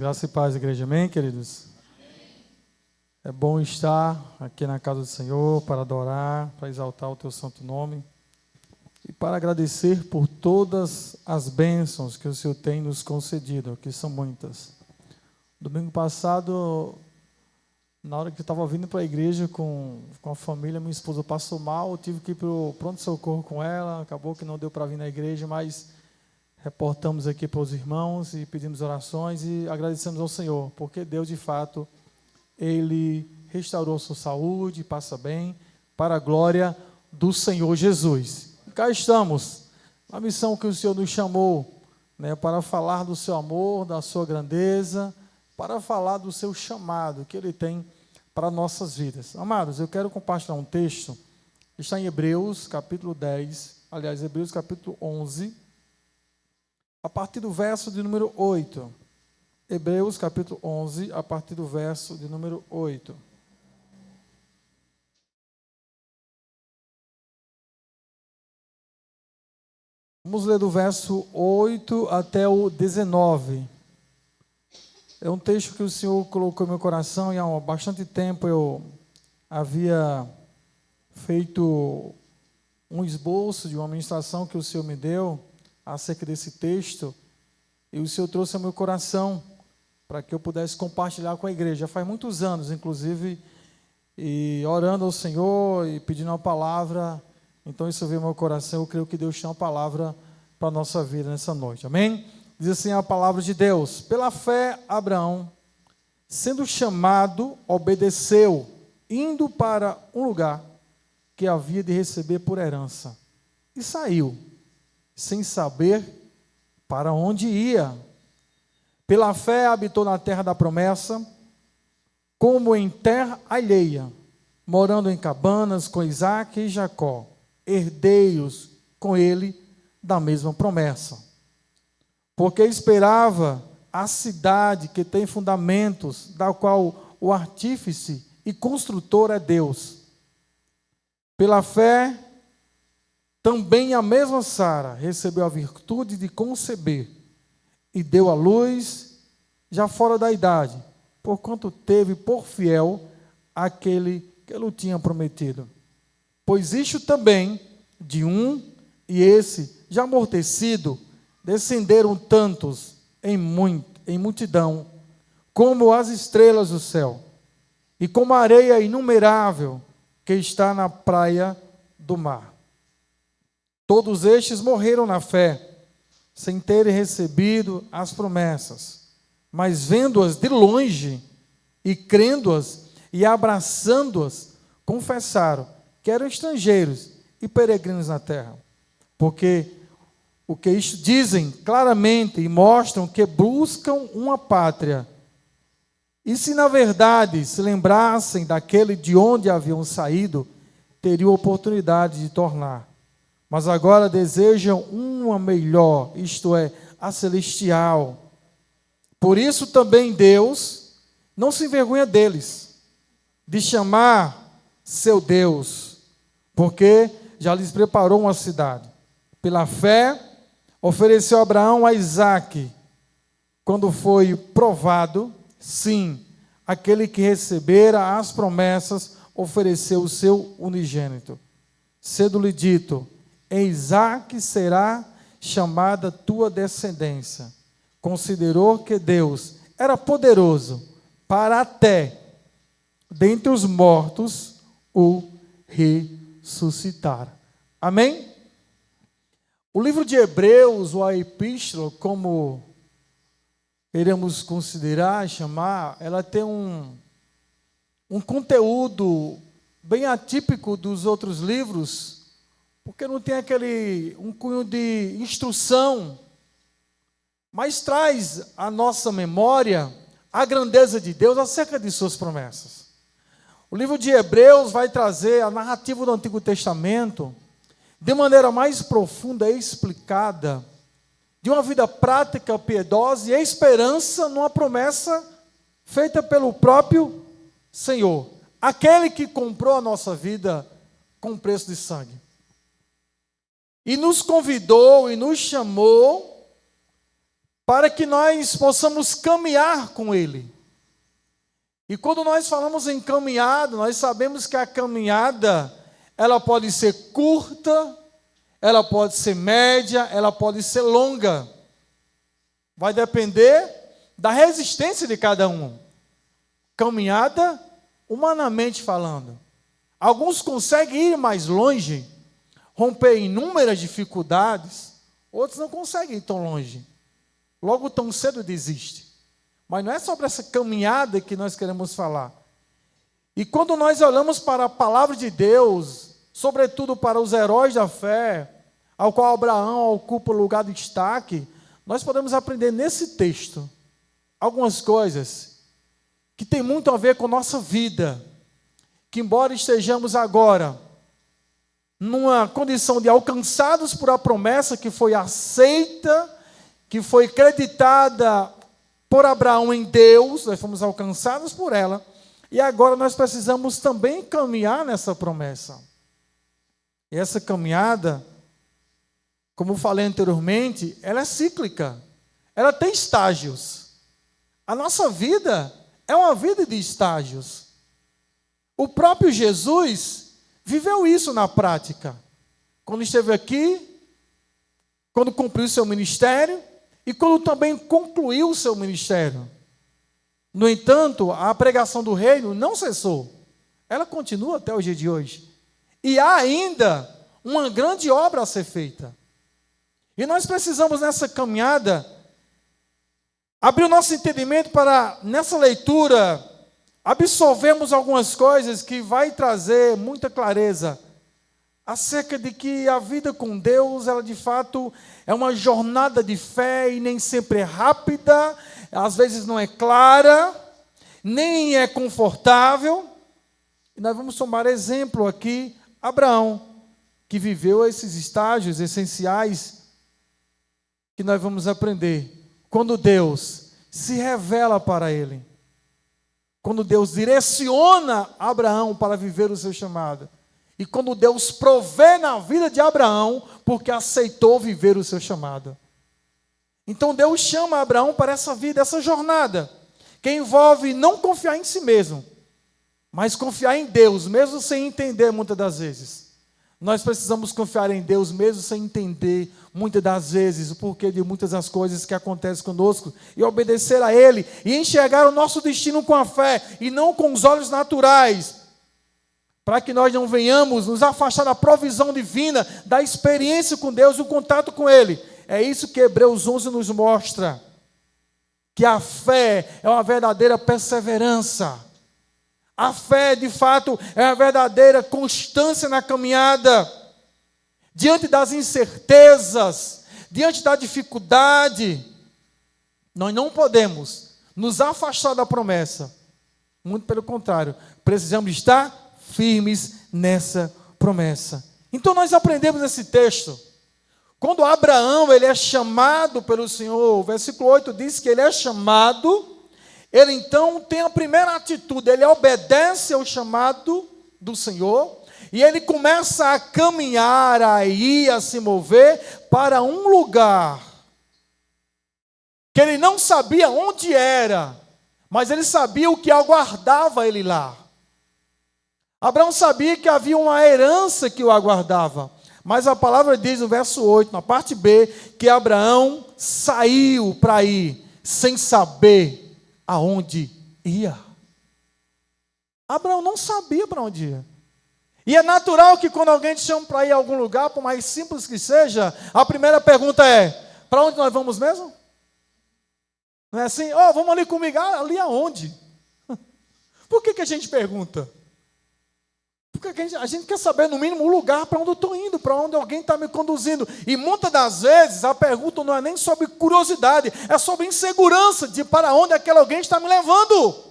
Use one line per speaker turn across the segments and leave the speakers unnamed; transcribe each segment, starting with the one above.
Graça e paz, igreja. Amém, queridos? É bom estar aqui na casa do Senhor para adorar, para exaltar o teu santo nome e para agradecer por todas as bênçãos que o Senhor tem nos concedido, que são muitas. Domingo passado, na hora que eu estava vindo para a igreja com a família, minha esposa passou mal, eu tive que ir para o pronto-socorro com ela, acabou que não deu para vir na igreja, mas reportamos aqui para os irmãos e pedimos orações e agradecemos ao Senhor, porque Deus, de fato, Ele restaurou sua saúde, passa bem, para a glória do Senhor Jesus. E cá estamos, a missão que o Senhor nos chamou, para falar do seu amor, da sua grandeza, para falar do seu chamado que Ele tem para nossas vidas. Amados, eu quero compartilhar um texto, que está em Hebreus, capítulo 10, aliás, Hebreus, capítulo 11, a partir do verso de número 8. Hebreus, capítulo 11, a partir do verso de número 8. Vamos ler do verso 8 até o 19. É um texto que o Senhor colocou no meu coração e há bastante tempo eu havia feito um esboço de uma ministração que o Senhor me deu acerca desse texto, e o Senhor trouxe ao meu coração para que eu pudesse compartilhar com a igreja. Já faz muitos anos, inclusive, e orando ao Senhor e pedindo uma palavra, então isso veio ao meu coração. Eu creio que Deus tem uma palavra para a nossa vida nessa noite, amém? Diz assim a palavra de Deus: pela fé, Abraão, sendo chamado, obedeceu, indo para um lugar que havia de receber por herança, e saiu, sem saber para onde ia. Pela fé habitou na terra da promessa, como em terra alheia, morando em cabanas com Isaque e Jacó, herdeiros com ele da mesma promessa. Porque esperava a cidade que tem fundamentos, da qual o artífice e construtor é Deus. Pela fé, também a mesma Sara recebeu a virtude de conceber e deu à luz, já fora da idade, porquanto teve por fiel aquele que lhe tinha prometido. Pois isto também de um, e esse já amortecido, descenderam tantos em multidão, como as estrelas do céu, e como a areia inumerável que está na praia do mar. Todos estes morreram na fé, sem terem recebido as promessas, mas vendo-as de longe, e crendo-as, e abraçando-as, confessaram que eram estrangeiros e peregrinos na terra. Porque o que isto dizem claramente e mostram que buscam uma pátria. E se na verdade se lembrassem daquele de onde haviam saído, teriam oportunidade de tornar. Mas agora desejam uma melhor, isto é, a celestial. Por isso também Deus não se envergonha deles, de chamar seu Deus, porque já lhes preparou uma cidade. Pela fé, ofereceu Abraão a Isaque, quando foi provado, sim, aquele que recebera as promessas, ofereceu o seu unigênito. Sendo-lhe dito: em Isaque será chamada tua descendência. Considerou que Deus era poderoso para até dentre os mortos o ressuscitar. Amém? O livro de Hebreus, ou a epístola, como iremos considerar, chamar, ela tem um conteúdo bem atípico dos outros livros, porque não tem um cunho de instrução, mas traz à nossa memória a grandeza de Deus acerca de suas promessas. O livro de Hebreus vai trazer a narrativa do Antigo Testamento de maneira mais profunda e explicada, de uma vida prática, piedosa e esperança numa promessa feita pelo próprio Senhor, aquele que comprou a nossa vida com preço de sangue. E nos convidou e nos chamou para que nós possamos caminhar com Ele. E quando nós falamos em caminhada, nós sabemos que a caminhada, ela pode ser curta, ela pode ser média, ela pode ser longa. Vai depender da resistência de cada um. Caminhada, humanamente falando. Alguns conseguem ir mais longe, romper inúmeras dificuldades, outros não conseguem ir tão longe. Logo tão cedo desiste. Mas não é sobre essa caminhada que nós queremos falar. E quando nós olhamos para a palavra de Deus, sobretudo para os heróis da fé, ao qual Abraão ocupa o lugar de destaque, nós podemos aprender nesse texto algumas coisas que tem muito a ver com nossa vida, que embora estejamos agora numa condição de alcançados por a promessa que foi aceita, que foi creditada por Abraão em Deus, nós fomos alcançados por ela, e agora nós precisamos também caminhar nessa promessa. E essa caminhada, como falei anteriormente, ela é cíclica, ela tem estágios. A nossa vida é uma vida de estágios. O próprio Jesus viveu isso na prática. Quando esteve aqui, quando cumpriu seu ministério e quando também concluiu o seu ministério. No entanto, a pregação do reino não cessou. Ela continua até o dia de hoje. E há ainda uma grande obra a ser feita. E nós precisamos, nessa caminhada, abrir o nosso entendimento para, nessa leitura, absorvermos algumas coisas que vai trazer muita clareza acerca de que a vida com Deus, ela de fato é uma jornada de fé e nem sempre é rápida, às vezes não é clara, nem é confortável. E nós vamos tomar exemplo aqui, Abraão, que viveu esses estágios essenciais que nós vamos aprender quando Deus se revela para ele. Quando Deus direciona Abraão para viver o seu chamado. E quando Deus provê na vida de Abraão, porque aceitou viver o seu chamado. Então Deus chama Abraão para essa vida, essa jornada, que envolve não confiar em si mesmo, mas confiar em Deus, mesmo sem entender muitas das vezes. Nós precisamos confiar em Deus, mesmo sem entender muitas das vezes o porquê de muitas das coisas que acontecem conosco, e obedecer a Ele, e enxergar o nosso destino com a fé, e não com os olhos naturais, para que nós não venhamos nos afastar da provisão divina, da experiência com Deus, do contato com Ele. É isso que Hebreus 11 nos mostra, que a fé é uma verdadeira perseverança. A fé, de fato, é a verdadeira constância na caminhada. Diante das incertezas, diante da dificuldade, nós não podemos nos afastar da promessa. Muito pelo contrário, precisamos estar firmes nessa promessa. Então nós aprendemos esse texto. Quando Abraão ele é chamado pelo Senhor, o versículo 8 diz que ele é chamado, ele então tem a primeira atitude, ele obedece ao chamado do Senhor, e ele começa a caminhar, a ir, a se mover para um lugar que ele não sabia onde era, mas ele sabia o que aguardava ele lá. Abraão sabia que havia uma herança que o aguardava, mas a palavra diz no verso 8, na parte B, que Abraão saiu para ir, sem saber aonde ia. Abraão não sabia para onde ia. E é natural que quando alguém te chama para ir a algum lugar, por mais simples que seja, a primeira pergunta é, para onde nós vamos mesmo? Não é assim? Vamos ali comigo, ali aonde? Por que a gente pergunta? Porque a gente quer saber, no mínimo, o lugar para onde eu estou indo, para onde alguém está me conduzindo. E muitas das vezes a pergunta não é nem sobre curiosidade, é sobre insegurança de para onde aquele alguém está me levando.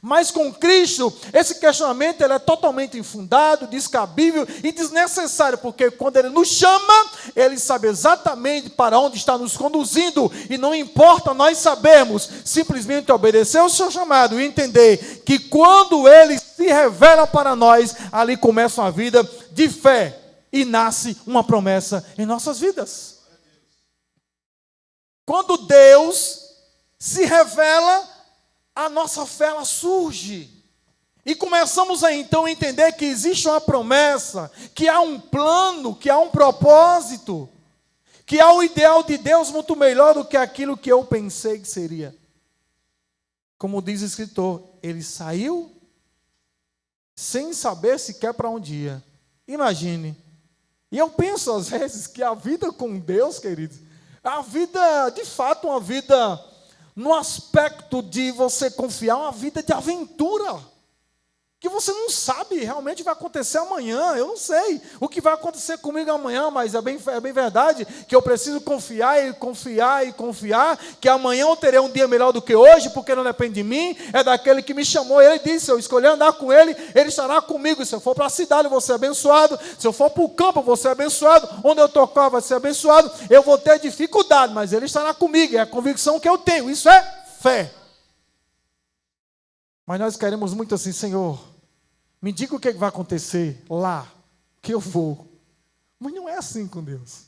Mas com Cristo, esse questionamento ele é totalmente infundado, descabível e desnecessário, porque quando Ele nos chama, Ele sabe exatamente para onde está nos conduzindo, e não importa nós sabermos, simplesmente obedecer o seu chamado e entender que quando Ele se revela para nós, ali começa uma vida de fé e nasce uma promessa em nossas vidas. Quando Deus se revela, a nossa fé ela surge. E começamos a então entender que existe uma promessa, que há um plano, que há um propósito, que há o ideal de Deus muito melhor do que aquilo que eu pensei que seria. Como diz o escritor, ele saiu sem saber sequer para onde ia. Imagine. E eu penso às vezes que a vida com Deus, queridos, a vida, de fato, uma vida no aspecto de você confiar, uma vida de aventura. Que você não sabe realmente vai acontecer amanhã, eu não sei o que vai acontecer comigo amanhã, mas é bem verdade que eu preciso confiar e confiar e confiar, que amanhã eu terei um dia melhor do que hoje, porque não depende de mim, é daquele que me chamou. Ele disse, se eu escolher andar com ele, ele estará comigo. Se eu for para a cidade, eu vou ser abençoado. Se eu for para o campo, eu vou ser abençoado. Onde eu tocar, vai ser abençoado. Eu vou ter dificuldade, mas ele estará comigo, é a convicção que eu tenho. Isso é fé. Mas nós queremos muito assim, Senhor, me diga o que vai acontecer lá, que eu vou. Mas não é assim com Deus.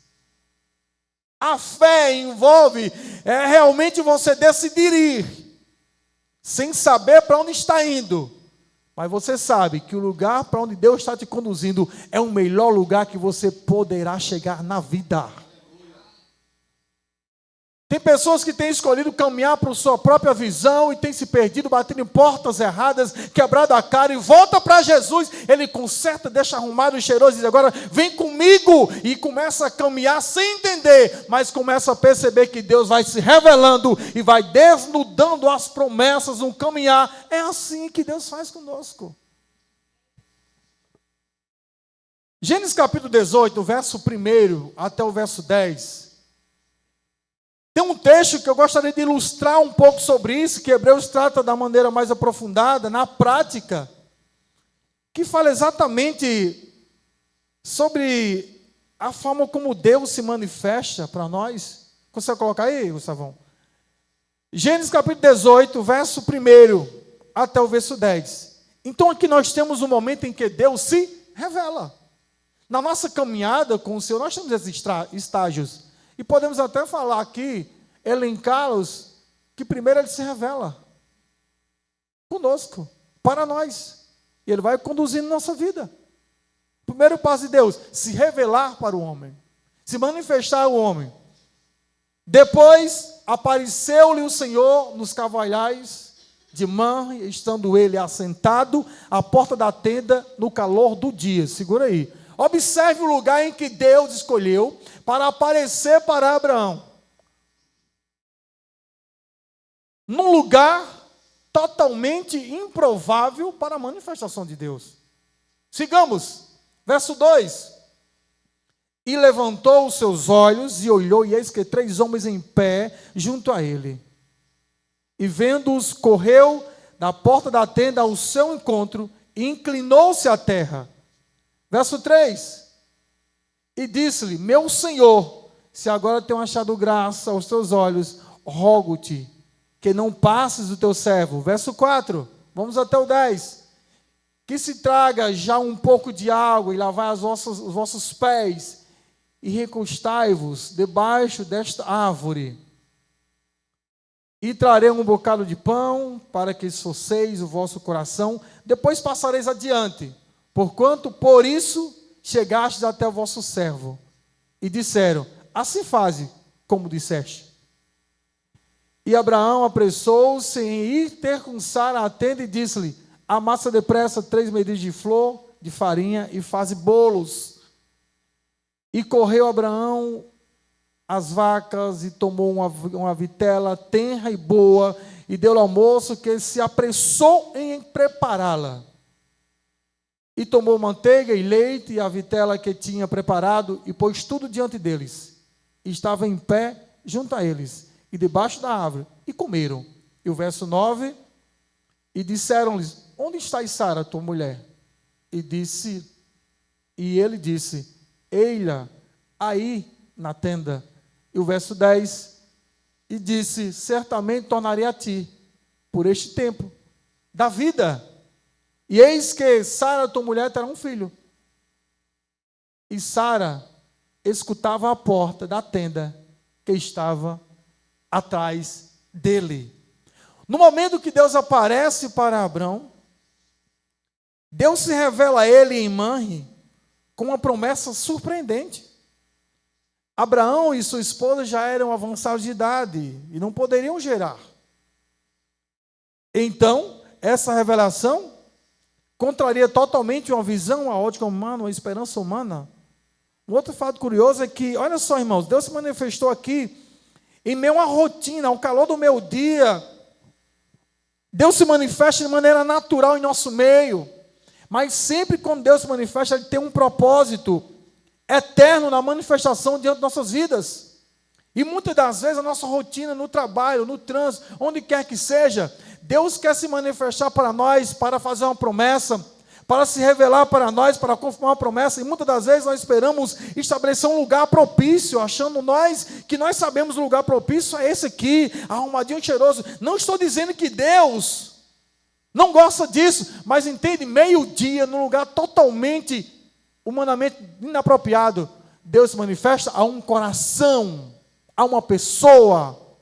A fé envolve realmente você decidir ir, sem saber para onde está indo. Mas você sabe que o lugar para onde Deus está te conduzindo é o melhor lugar que você poderá chegar na vida. Tem pessoas que têm escolhido caminhar para a sua própria visão e têm se perdido, batendo em portas erradas, quebrado a cara e volta para Jesus. Ele conserta, deixa arrumado e cheiroso e diz, agora vem comigo. E começa a caminhar sem entender, mas começa a perceber que Deus vai se revelando e vai desnudando as promessas no caminhar. É assim que Deus faz conosco. Gênesis capítulo 18, verso 1 até o verso 10. Tem um texto que eu gostaria de ilustrar um pouco sobre isso, que Hebreus trata da maneira mais aprofundada, na prática, que fala exatamente sobre a forma como Deus se manifesta para nós. Consegue colocar aí, Gustavão? Gênesis capítulo 18, verso 1 até o verso 10. Então aqui nós temos um momento em que Deus se revela. Na nossa caminhada com o Senhor, nós temos esses estágios. E podemos até falar aqui, elencá-los, que primeiro Ele se revela conosco, para nós. E Ele vai conduzindo nossa vida. Primeiro passo de Deus, se revelar para o homem, se manifestar ao homem. Depois, apareceu-lhe o Senhor nos cavalhais de Man, estando Ele assentado à porta da tenda no calor do dia. Segura aí. Observe o lugar em que Deus escolheu para aparecer para Abraão. Num lugar totalmente improvável para a manifestação de Deus. Sigamos. Verso 2. E levantou os seus olhos e olhou, e eis que 3 homens em pé junto a ele. E vendo-os, correu da porta da tenda ao seu encontro e inclinou-se à terra. Verso 3, e disse-lhe, meu Senhor, se agora tenho achado graça aos teus olhos, rogo-te, que não passes o teu servo. Verso 4, vamos até o 10, que se traga já um pouco de água e lavai os vossos pés, e recostai-vos debaixo desta árvore, e trarei um bocado de pão, para que esforceis o vosso coração, depois passareis adiante. Porquanto, por isso, chegastes até o vosso servo. E disseram, assim faze, como disseste. E Abraão apressou-se em ir ter com Sara a tenda e disse-lhe, amassa depressa 3 medidas de flor, de farinha, e faze bolos. E correu Abraão as vacas, e tomou uma vitela tenra e boa, e deu-lhe ao moço, que se apressou em prepará-la. E tomou manteiga e leite e a vitela que tinha preparado e pôs tudo diante deles. E estava em pé junto a eles e debaixo da árvore e comeram. E o verso 9, e disseram-lhes, onde está Sara, tua mulher? E ele disse, ei-la aí na tenda. E o verso 10, e disse, certamente tornarei a ti por este tempo da vida. E eis que Sara, tua mulher, terá um filho. E Sara escutava a porta da tenda que estava atrás dele. No momento que Deus aparece para Abrão, Deus se revela a ele em Manre com uma promessa surpreendente. Abraão e sua esposa já eram avançados de idade e não poderiam gerar. Então, essa revelação contraria totalmente uma visão, uma ótica humana, uma esperança humana. Um outro fato curioso é que, olha só, irmãos, Deus se manifestou aqui em meio a uma rotina, ao calor do meu dia. Deus se manifesta de maneira natural em nosso meio. Mas sempre quando Deus se manifesta, Ele tem um propósito eterno na manifestação diante de nossas vidas. E muitas das vezes a nossa rotina no trabalho, no trânsito, onde quer que seja, Deus quer se manifestar para nós, para fazer uma promessa, para se revelar para nós, para confirmar uma promessa. E muitas das vezes nós esperamos estabelecer um lugar propício, achando nós que nós sabemos o lugar propício é esse aqui, arrumadinho, cheiroso. Não estou dizendo que Deus não gosta disso, mas entende, meio-dia, num lugar totalmente, humanamente inapropriado, Deus se manifesta a um coração, a uma pessoa.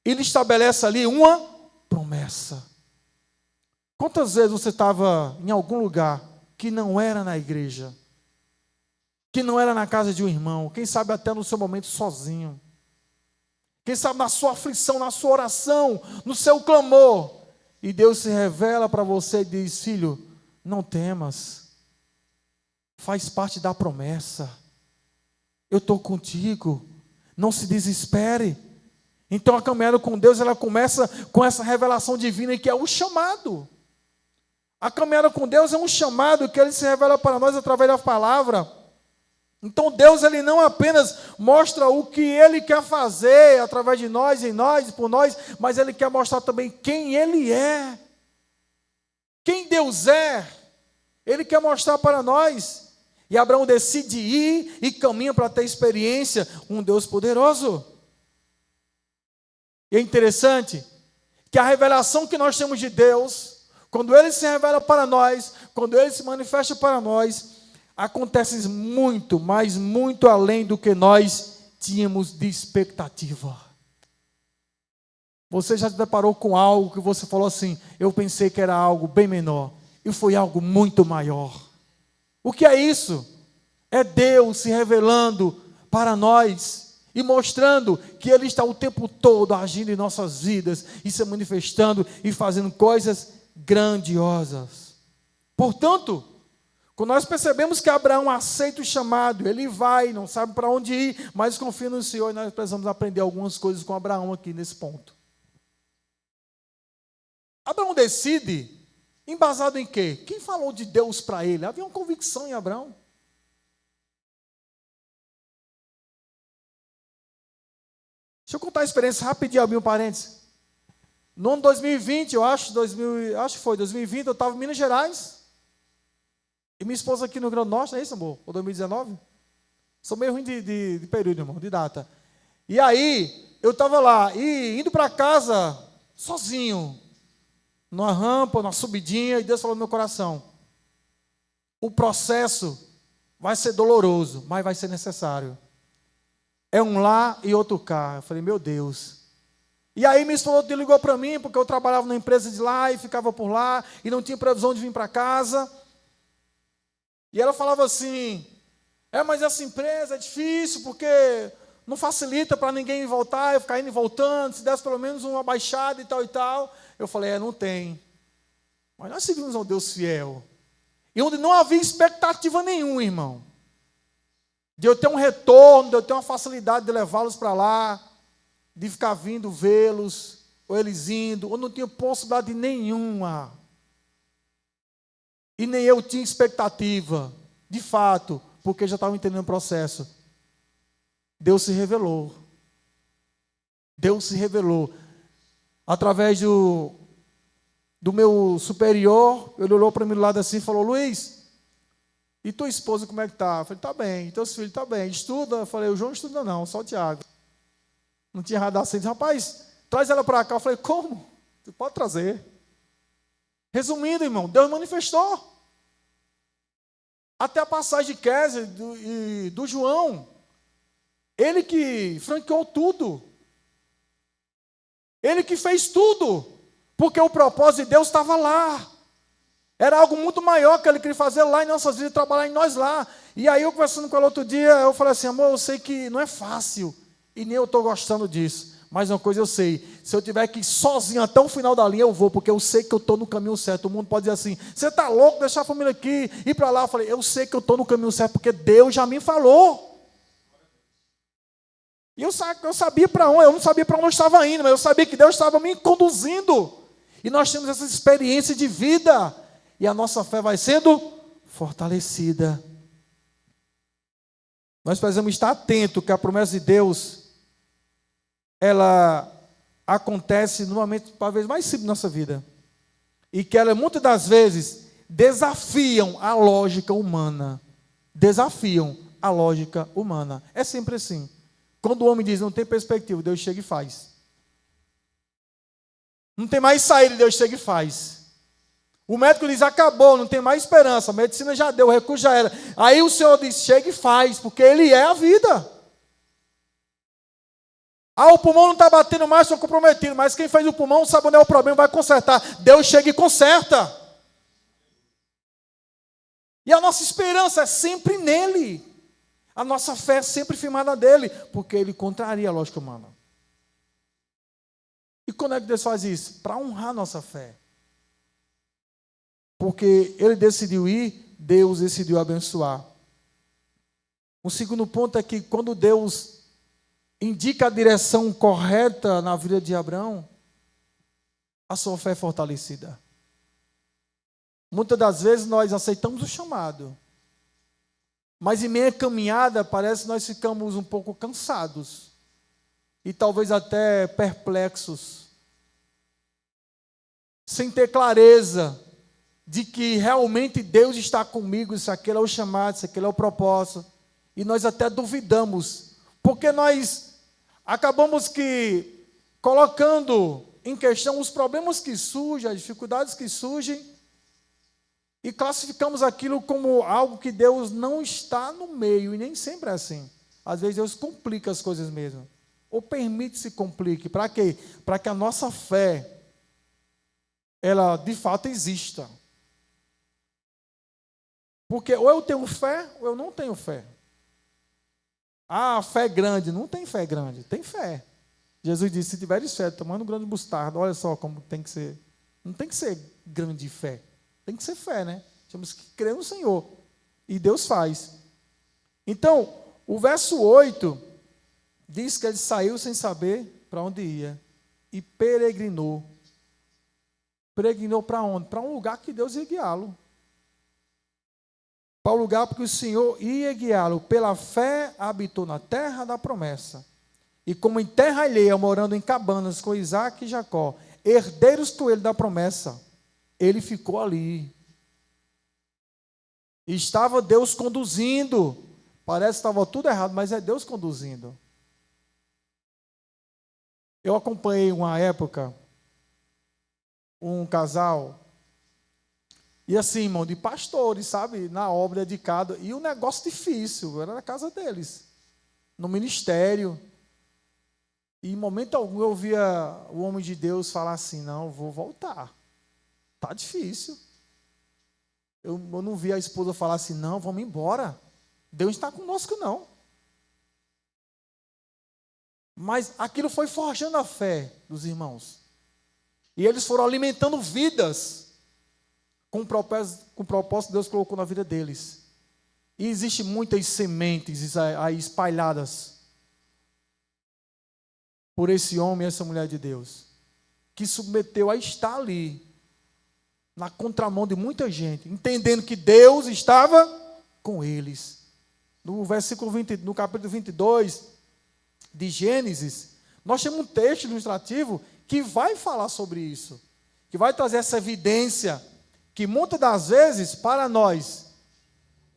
Ele estabelece ali uma promessa. Quantas vezes você estava em algum lugar que não era na igreja, que não era na casa de um irmão, quem sabe até no seu momento sozinho, quem sabe na sua aflição, na sua oração, no seu clamor, e Deus se revela para você e diz: filho, não temas, faz parte da promessa, eu estou contigo, não se desespere. Então a caminhada com Deus, ela começa com essa revelação divina que é o chamado. A caminhada com Deus é um chamado que Ele se revela para nós através da palavra. Então Deus, Ele não apenas mostra o que Ele quer fazer através de nós, em nós, por nós, mas Ele quer mostrar também quem Ele é. Quem Deus é. Ele quer mostrar para nós. E Abraão decide ir e caminha para ter experiência com um Deus poderoso. E é interessante que a revelação que nós temos de Deus, quando Ele se revela para nós, quando Ele se manifesta para nós, acontece muito, mas muito além do que nós tínhamos de expectativa. Você já se deparou com algo que você falou assim: eu pensei que era algo bem menor, e foi algo muito maior. O que é isso? É Deus se revelando para nós e mostrando que Ele está o tempo todo agindo em nossas vidas e se manifestando e fazendo coisas grandiosas. Portanto, quando nós percebemos que Abraão aceita o chamado, ele vai, não sabe para onde ir, mas confia no Senhor, e nós precisamos aprender algumas coisas com Abraão aqui nesse ponto. Abraão decide, embasado em quê? Quem falou de Deus para ele? Havia uma convicção em Abraão. Deixa eu contar a experiência rapidinho, abrir um parênteses. No ano 2020, acho que foi 2020, eu estava em Minas Gerais. E minha esposa aqui no Rio Grande do Norte, não é isso, amor? Ou 2019? Sou meio ruim de período, irmão, de data. E aí, eu estava lá, e indo para casa, sozinho, numa rampa, numa subidinha, e Deus falou no meu coração: o processo vai ser doloroso, mas vai ser necessário. É um lá e outro cá. Eu falei: meu Deus. E aí minha esposa ligou para mim, porque eu trabalhava na empresa de lá, e ficava por lá, e não tinha previsão de vir para casa. E ela falava assim: mas essa empresa é difícil, porque não facilita para ninguém voltar, eu ficar indo e voltando, se desse pelo menos uma baixada e tal e tal. Eu falei: não tem. Mas nós servimos a um Deus fiel. E onde não havia expectativa nenhuma, irmão, de eu ter um retorno, de eu ter uma facilidade de levá-los para lá, de ficar vindo vê-los, ou eles indo, ou não tinha possibilidade nenhuma. E nem eu tinha expectativa, de fato, porque já estava entendendo o processo. Deus se revelou. Deus se revelou. Através do meu superior, ele olhou para mim do lado assim e falou: Luiz, e tua esposa como é que está? Eu falei: está bem. E teus filhos estão bem. Estuda? Eu falei: o João estuda não, só o Tiago. Não tinha radar assim. Rapaz, traz ela para cá. Eu falei: como? Você pode trazer. Resumindo, irmão, Deus manifestou. Até a passagem de Kézia e do João, ele que franqueou tudo. Ele que fez tudo, porque o propósito de Deus estava lá. Era algo muito maior que Ele queria fazer lá em nossas vidas, trabalhar em nós lá. E aí eu conversando com ela outro dia, eu falei assim, amor, eu sei que não é fácil, e nem eu estou gostando disso. Mas uma coisa eu sei, se eu tiver que ir sozinho até o final da linha, eu vou, porque eu sei que eu estou no caminho certo. O mundo pode dizer assim, você está louco, deixar a família aqui, ir para lá. Eu falei, eu sei que eu estou no caminho certo, porque Deus já me falou. E eu sabia para onde, eu não sabia para onde eu estava indo, mas eu sabia que Deus estava me conduzindo. E nós temos essa experiência de vida, e a nossa fé vai sendo fortalecida. Nós precisamos estar atentos que a promessa de Deus, ela acontece no momento talvez mais simples da nossa vida. E que ela muitas das vezes desafiam a lógica humana. Desafiam a lógica humana. É sempre assim. Quando o homem diz não tem perspectiva, Deus chega e faz. Não tem mais saída, Deus chega e faz. O médico diz, acabou, não tem mais esperança, a medicina já deu, o recurso já era. Aí o Senhor diz, chega e faz, porque Ele é a vida. Ah, o pulmão não está batendo mais, estou comprometido, mas quem fez o pulmão sabe onde é o problema, vai consertar. Deus chega e conserta. E a nossa esperança é sempre nele. A nossa fé é sempre firmada nele, porque Ele contraria a lógica humana. E quando é que Deus faz isso? Para honrar a nossa fé. Porque Ele decidiu ir, Deus decidiu abençoar. O segundo ponto é que quando Deus indica a direção correta na vida de Abraão, a sua fé é fortalecida. Muitas das vezes nós aceitamos o chamado, mas em meia caminhada parece que nós ficamos um pouco cansados e talvez até perplexos, sem ter clareza de que realmente Deus está comigo, se aquele é o chamado, se aquele é o propósito. E nós até duvidamos, porque nós acabamos que colocando em questão os problemas que surgem, as dificuldades que surgem, e classificamos aquilo como algo que Deus não está no meio, e nem sempre é assim. Às vezes Deus complica as coisas mesmo, ou permite que se complique. Para quê? Para que a nossa fé, ela de fato exista. Porque ou eu tenho fé, ou eu não tenho fé. Ah, fé grande. Não tem fé grande, tem fé. Jesus disse, se tiveres fé, tomando um grão de mostarda, olha só como tem que ser. Não tem que ser grande fé. Tem que ser fé, né? Temos que crer no Senhor. E Deus faz. Então, o verso 8 diz que ele saiu sem saber para onde ia. E peregrinou. Peregrinou para onde? Para um lugar que Deus ia guiá-lo. Para o lugar porque o Senhor ia guiá-lo. Pela fé habitou na terra da promessa. E como em terra alheia, morando em cabanas com Isaac e Jacó, herdeiros com ele da promessa, ele ficou ali. E estava Deus conduzindo. Parece que estava tudo errado, mas é Deus conduzindo. Eu acompanhei uma época um casal, e assim, irmão, de pastores, sabe? Na obra dedicada. E um negócio difícil, era na casa deles, no ministério. E em momento algum eu via o homem de Deus falar assim, não, vou voltar. Está difícil. Eu não vi a esposa falar assim, não, vamos embora. Deus está conosco, não. Mas aquilo foi forjando a fé dos irmãos. E eles foram alimentando vidas com o propósito que Deus colocou na vida deles. E existem muitas sementes aí espalhadas por esse homem e essa mulher de Deus, que submeteu a estar ali, na contramão de muita gente, entendendo que Deus estava com eles. No versículo 20, no capítulo 22 de Gênesis, nós temos um texto ilustrativo que vai falar sobre isso, que vai trazer essa evidência, que muitas das vezes, para nós,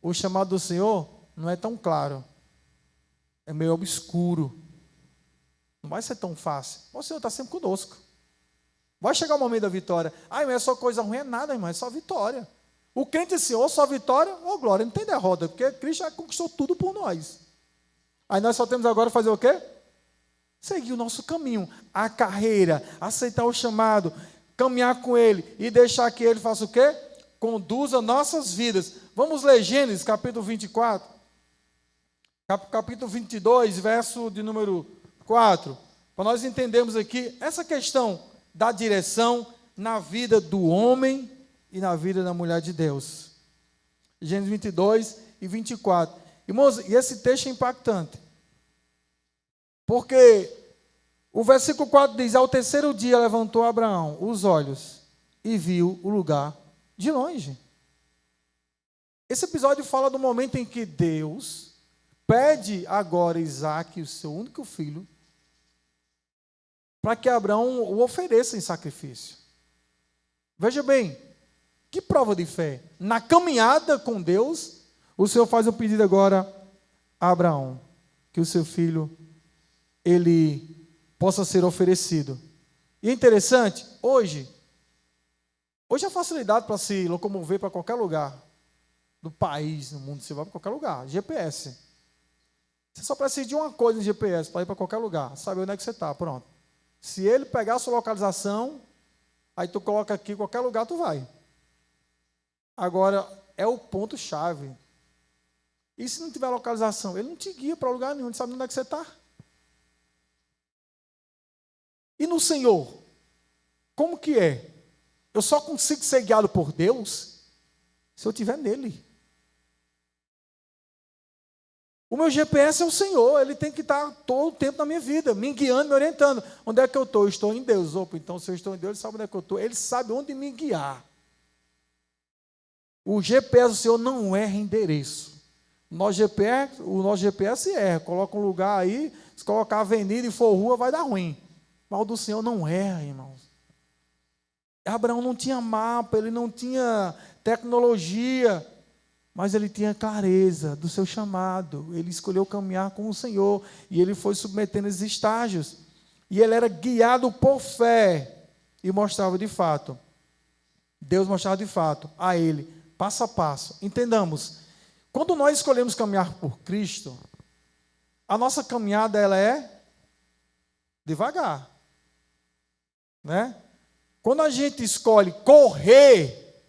o chamado do Senhor não é tão claro, é meio obscuro, não vai ser tão fácil. O Senhor está sempre conosco. Vai chegar o momento da vitória. Ah, mas é só coisa ruim, é nada, irmão, é só vitória. O crente assim, ou só vitória, ou glória, não tem derrota, porque Cristo já conquistou tudo por nós. Aí nós só temos agora fazer o quê? seguir o nosso caminho, a carreira, aceitar o chamado, caminhar com Ele e deixar que Ele faça o quê? Conduza nossas vidas. Vamos ler Gênesis, capítulo 24, capítulo 22, verso de número 4, para nós entendermos aqui essa questão da direção na vida do homem e na vida da mulher de Deus. Gênesis 22 e 24. Irmãos, e esse texto é impactante, porque o versículo 4 diz: ao terceiro dia levantou Abraão os olhos e viu o lugar de longe. Esse episódio fala do momento em que Deus pede agora Isaque, o seu único filho, para que Abraão o ofereça em sacrifício. Veja bem, que prova de fé. Na caminhada com Deus, o Senhor faz o pedido agora a Abraão, que o seu filho, ele possa ser oferecido. E é interessante, hoje a facilidade para se locomover para qualquer lugar do país, no mundo, você vai para qualquer lugar, GPS. Você só precisa de uma coisa no GPS para ir para qualquer lugar, saber onde é que você está, pronto. Se ele pegar a sua localização, aí tu coloca aqui, qualquer lugar tu vai. Agora, é o ponto-chave. E se não tiver localização? Ele não te guia para lugar nenhum, não sabe onde é que você está. E no Senhor, como que é? Eu só consigo ser guiado por Deus se eu estiver nele. O meu GPS é o Senhor, ele tem que estar todo o tempo na minha vida, me guiando, me orientando. Onde é que eu estou? Eu estou em Deus. Opa, então se eu estou em Deus, ele sabe onde é que eu estou. Ele sabe onde me guiar. O GPS do Senhor não erra endereço. O nosso GPS erra. Coloca um lugar aí, se colocar avenida e for rua, vai dar ruim. Mas o do Senhor não erra, irmãos. Abraão não tinha mapa, ele não tinha tecnologia, mas ele tinha clareza do seu chamado. Ele escolheu caminhar com o Senhor e ele foi submetendo esses estágios. E ele era guiado por fé e mostrava de fato. Deus mostrava de fato a ele, passo a passo. Entendamos, quando nós escolhemos caminhar por Cristo, a nossa caminhada ela é devagar, né? Quando a gente escolhe correr,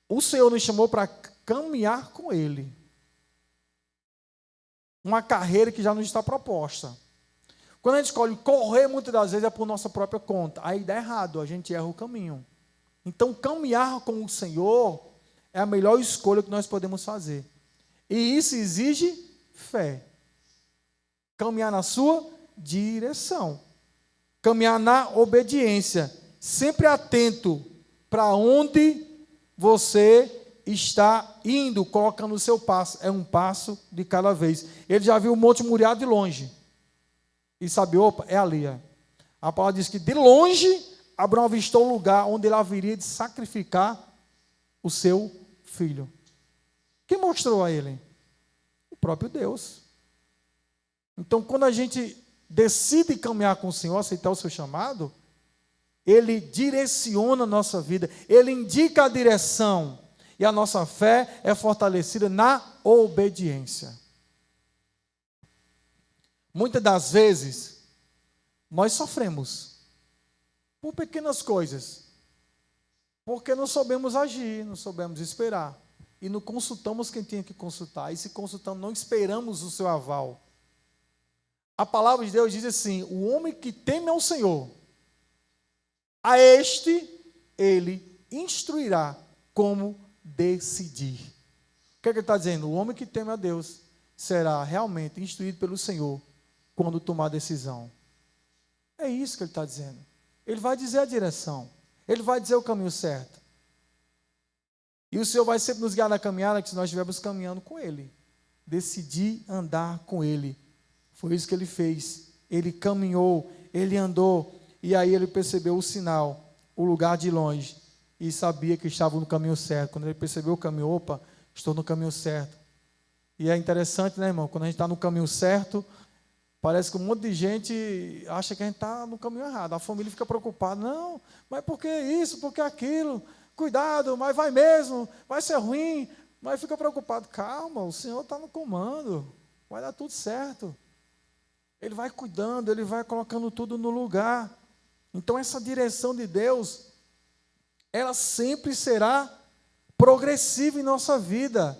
o Senhor nos chamou para caminhar com Ele. Uma carreira que já nos está proposta. Quando a gente escolhe correr, muitas das vezes é por nossa própria conta. Aí dá errado, a gente erra o caminho. Então, caminhar com o Senhor é a melhor escolha que nós podemos fazer. E isso exige fé. Caminhar na sua direção. Caminhar na obediência. Sempre atento para onde você está indo, colocando o seu passo. É um passo de cada vez. Ele já viu o Monte Moriá de longe. E sabe, opa, é ali. É. A palavra diz que de longe, Abraão avistou o lugar onde ele haveria de sacrificar o seu filho. Quem mostrou a ele? O próprio Deus. Então, quando a gente decide caminhar com o Senhor, aceitar o seu chamado, Ele direciona a nossa vida, Ele indica a direção, e a nossa fé é fortalecida na obediência. Muitas das vezes, nós sofremos por pequenas coisas, porque não soubemos agir, não soubemos esperar, e não consultamos quem tinha que consultar, e se consultamos, não esperamos o seu aval. A palavra de Deus diz assim: o homem que teme ao Senhor, a este ele instruirá como decidir. O que é que ele está dizendo? O homem que teme a Deus será realmente instruído pelo Senhor quando tomar decisão. É isso que ele está dizendo. Ele vai dizer a direção, ele vai dizer o caminho certo. E o Senhor vai sempre nos guiar na caminhada que nós estivermos caminhando com Ele. Decidir andar com Ele. Foi isso que ele fez. Ele caminhou, ele andou, e aí ele percebeu o sinal, o lugar de longe, e sabia que estava no caminho certo. Quando ele percebeu o caminho, opa, estou no caminho certo. E é interessante, né, irmão? Quando a gente está no caminho certo, parece que um monte de gente acha que a gente está no caminho errado. A família fica preocupada. Não, mas por que isso, por que aquilo? Cuidado, mas vai mesmo, vai ser ruim. Mas fica preocupado. Calma, o Senhor está no comando. Vai dar tudo certo. Ele vai cuidando, Ele vai colocando tudo no lugar. Então, essa direção de Deus, ela sempre será progressiva em nossa vida.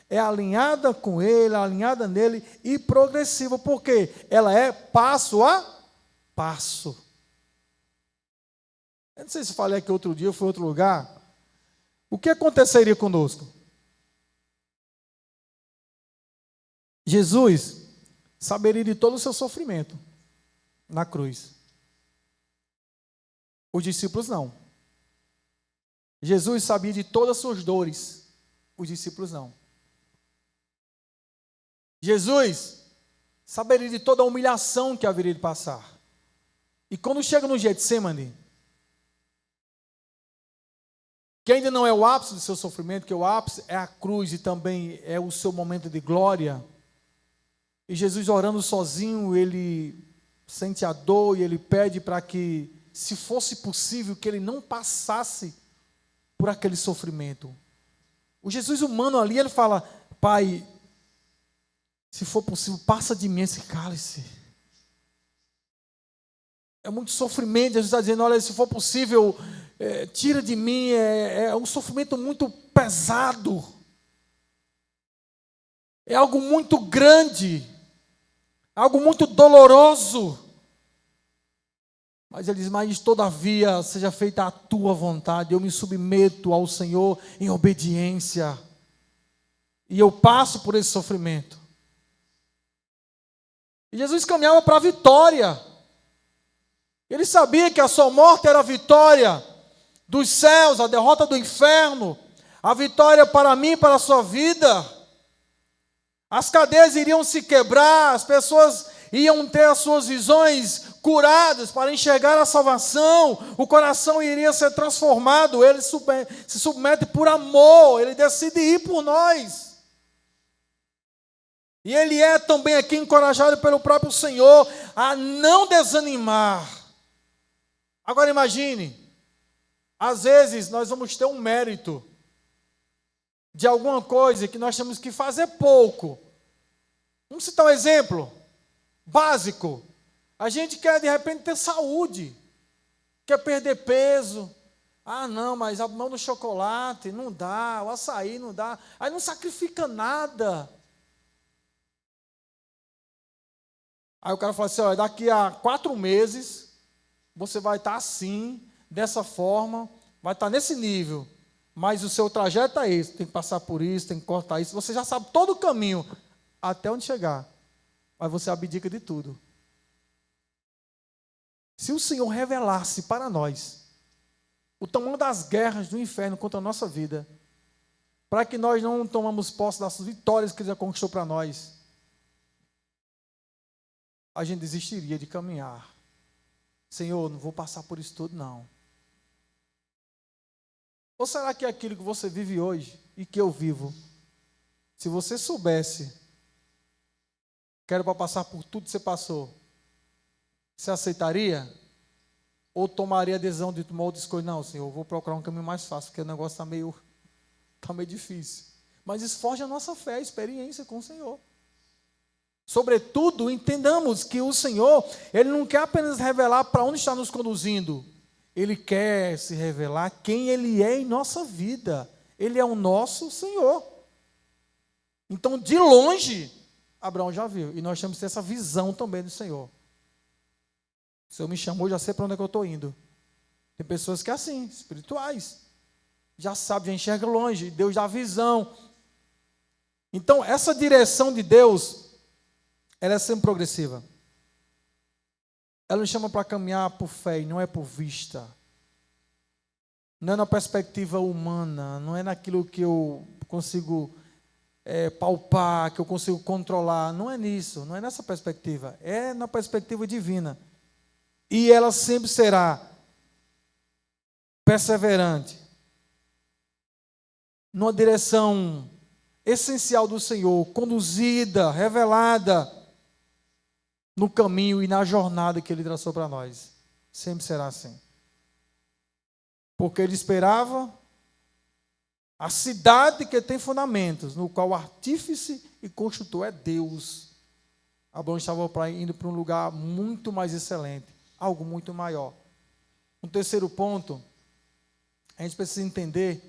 É alinhada com Ele, alinhada nele e progressiva. Por quê? Ela é passo a passo. Eu não sei se falei aqui outro dia, eu fui em outro lugar. O que aconteceria conosco? Jesus saberia de todo o seu sofrimento na cruz. Os discípulos não. Jesus sabia de todas as suas dores. Os discípulos não. Jesus saberia de toda a humilhação que haveria de passar. E quando chega no Getsemane, que ainda não é o ápice do seu sofrimento, que o ápice é a cruz e também é o seu momento de glória. E Jesus orando sozinho, ele sente a dor e ele pede para que, se fosse possível, que ele não passasse por aquele sofrimento. O Jesus humano ali, ele fala: Pai, se for possível, passa de mim esse cálice. É muito sofrimento. Jesus está dizendo: olha, se for possível, tira de mim. É um sofrimento muito pesado. É algo muito grande. Algo muito doloroso. Mas ele diz: mas todavia, seja feita a tua vontade. Eu me submeto ao Senhor em obediência. E eu passo por esse sofrimento. E Jesus caminhava para a vitória. Ele sabia que a sua morte era a vitória dos céus, a derrota do inferno, a vitória para mim e para a sua vida. As cadeias iriam se quebrar, as pessoas iam ter as suas visões curadas para enxergar a salvação, o coração iria ser transformado. Ele se submete por amor, ele decide ir por nós. E ele é também aqui encorajado pelo próprio Senhor a não desanimar. Agora imagine, às vezes nós vamos ter um mérito de alguma coisa que nós temos que fazer pouco. Vamos citar um exemplo básico. A gente quer de repente ter saúde, quer perder peso. Ah não, mas a mão do chocolate não dá, o açaí não dá. Aí não sacrifica nada. Aí o cara fala assim: olha, daqui a 4 meses... você vai estar assim, dessa forma, vai estar nesse nível, mas o seu trajeto é esse, tem que passar por isso, tem que cortar isso, você já sabe todo o caminho, até onde chegar, mas você abdica de tudo. Se o Senhor revelasse para nós o tamanho das guerras do inferno contra a nossa vida, para que nós não tomamos posse das vitórias que Ele já conquistou para nós, a gente desistiria de caminhar. Senhor, não vou passar por isso tudo, não. Ou será que é aquilo que você vive hoje e que eu vivo, se você soubesse que era para passar por tudo que você passou, você aceitaria? Ou tomaria a decisão de tomar outra escolha? Não, Senhor, eu vou procurar um caminho mais fácil, porque o negócio está meio difícil. Mas isso foge a nossa fé, a experiência com o Senhor. Sobretudo, entendamos que o Senhor, Ele não quer apenas revelar para onde está nos conduzindo. Ele quer se revelar quem Ele é em nossa vida. Ele é o nosso Senhor. Então, de longe, Abraão já viu. E nós temos que ter essa visão também do Senhor. O Senhor me chamou, já sei para onde é que eu estou indo. Tem pessoas que é assim, espirituais. Já sabe, já enxerga longe. Deus dá visão. Então, essa direção de Deus, ela é sempre progressiva. Ela nos chama para caminhar por fé e não é por vista. Não é na perspectiva humana, não é naquilo que eu consigo palpar, que eu consigo controlar. Não é nisso, não é nessa perspectiva. É na perspectiva divina. E ela sempre será perseverante, numa direção essencial do Senhor, conduzida, revelada no caminho e na jornada que Ele traçou para nós. Sempre será assim. Porque Ele esperava a cidade que tem fundamentos, no qual o artífice e construtor é Deus. Abraão estava indo para um lugar muito mais excelente, algo muito maior. Um terceiro ponto, a gente precisa entender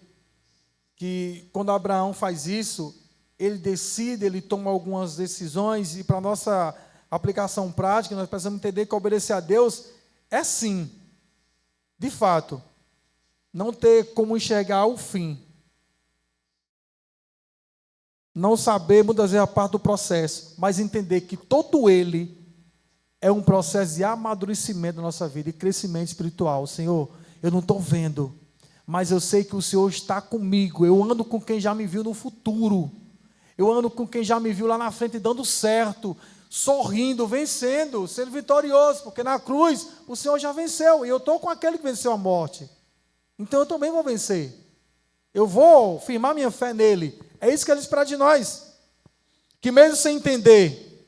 que quando Abraão faz isso, ele decide, ele toma algumas decisões, e para a nossa aplicação prática, nós precisamos entender que obedecer a Deus é sim, de fato, não ter como enxergar o fim. Não saber, muitas vezes, a parte do processo, mas entender que todo ele é um processo de amadurecimento da nossa vida e crescimento espiritual. Senhor, eu não estou vendo, mas eu sei que o Senhor está comigo. Eu ando com quem já me viu no futuro. Eu ando com quem já me viu lá na frente dando certo, sorrindo, vencendo, sendo vitorioso, porque na cruz o Senhor já venceu, e eu estou com aquele que venceu a morte. Então eu também vou vencer. Eu vou firmar minha fé nele. É isso que ele espera de nós. Que mesmo sem entender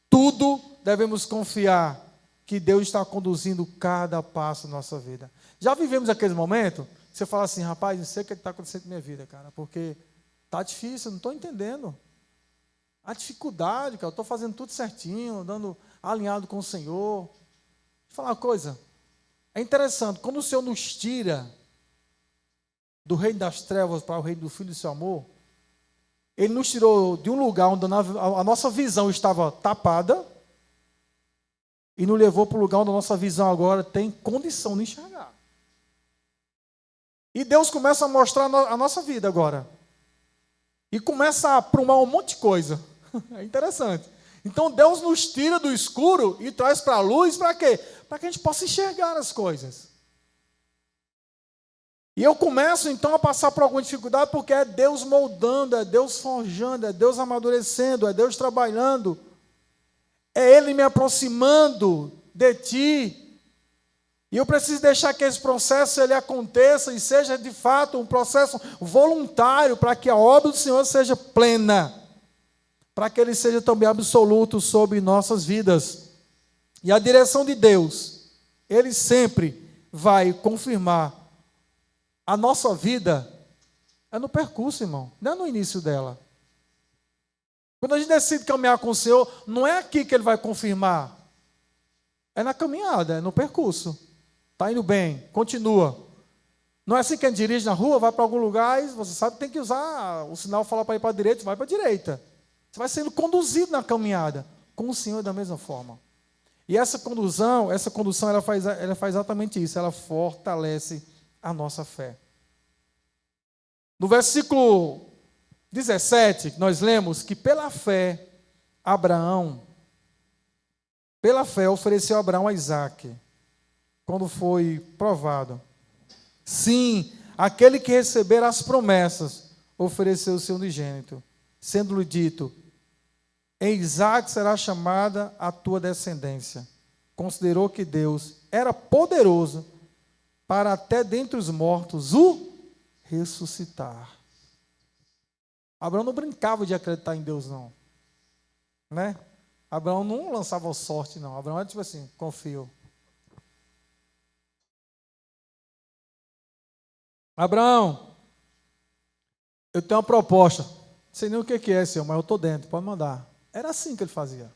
tudo, devemos confiar que Deus está conduzindo cada passo da nossa vida. Já vivemos aquele momento, você fala assim, rapaz, não sei o que está acontecendo na minha vida, cara, porque está difícil, eu não estou entendendo. A dificuldade, cara, eu estou fazendo tudo certinho, andando alinhado com o Senhor. Deixa eu falar uma coisa, é interessante, quando o Senhor nos tira do reino das trevas para o reino do Filho do seu amor, Ele nos tirou de um lugar onde a nossa visão estava tapada e nos levou para o lugar onde a nossa visão agora tem condição de enxergar. E Deus começa a mostrar a nossa vida agora. E começa a aprumar um monte de coisa. É interessante. Então Deus nos tira do escuro e traz para a luz, para quê? Para que a gente possa enxergar as coisas. E eu começo então a passar por alguma dificuldade, porque é Deus moldando, é Deus forjando, é Deus amadurecendo, é Deus trabalhando. É Ele me aproximando de Ti. E eu preciso deixar que esse processo ele aconteça e seja de fato um processo voluntário para que a obra do Senhor seja plena, para que Ele seja também absoluto sobre nossas vidas. E a direção de Deus, Ele sempre vai confirmar a nossa vida, é no percurso, irmão, não é no início dela. Quando a gente decide caminhar com o Senhor, não é aqui que Ele vai confirmar, é na caminhada, é no percurso. Está indo bem, continua. Não é assim que a gente dirige na rua, vai para algum lugar e você sabe que tem que usar o sinal, falar para ir para a direita, vai para a direita. Você vai sendo conduzido na caminhada, com o Senhor da mesma forma. E essa condução ela faz exatamente isso, ela fortalece a nossa fé. No versículo 17, nós lemos que pela fé ofereceu Abraão a Isaque, quando foi provado. Sim, aquele que receber as promessas ofereceu o seu unigênito, sendo-lhe dito, em Isaque será chamada a tua descendência. Considerou que Deus era poderoso para até dentre os mortos o ressuscitar. Abraão não brincava de acreditar em Deus, não. Né? Abraão não lançava sorte, não. Abraão era tipo assim, confio. Abraão, eu tenho uma proposta. Não sei nem o que é, Senhor, mas eu estou dentro, pode mandar. Era assim que ele fazia.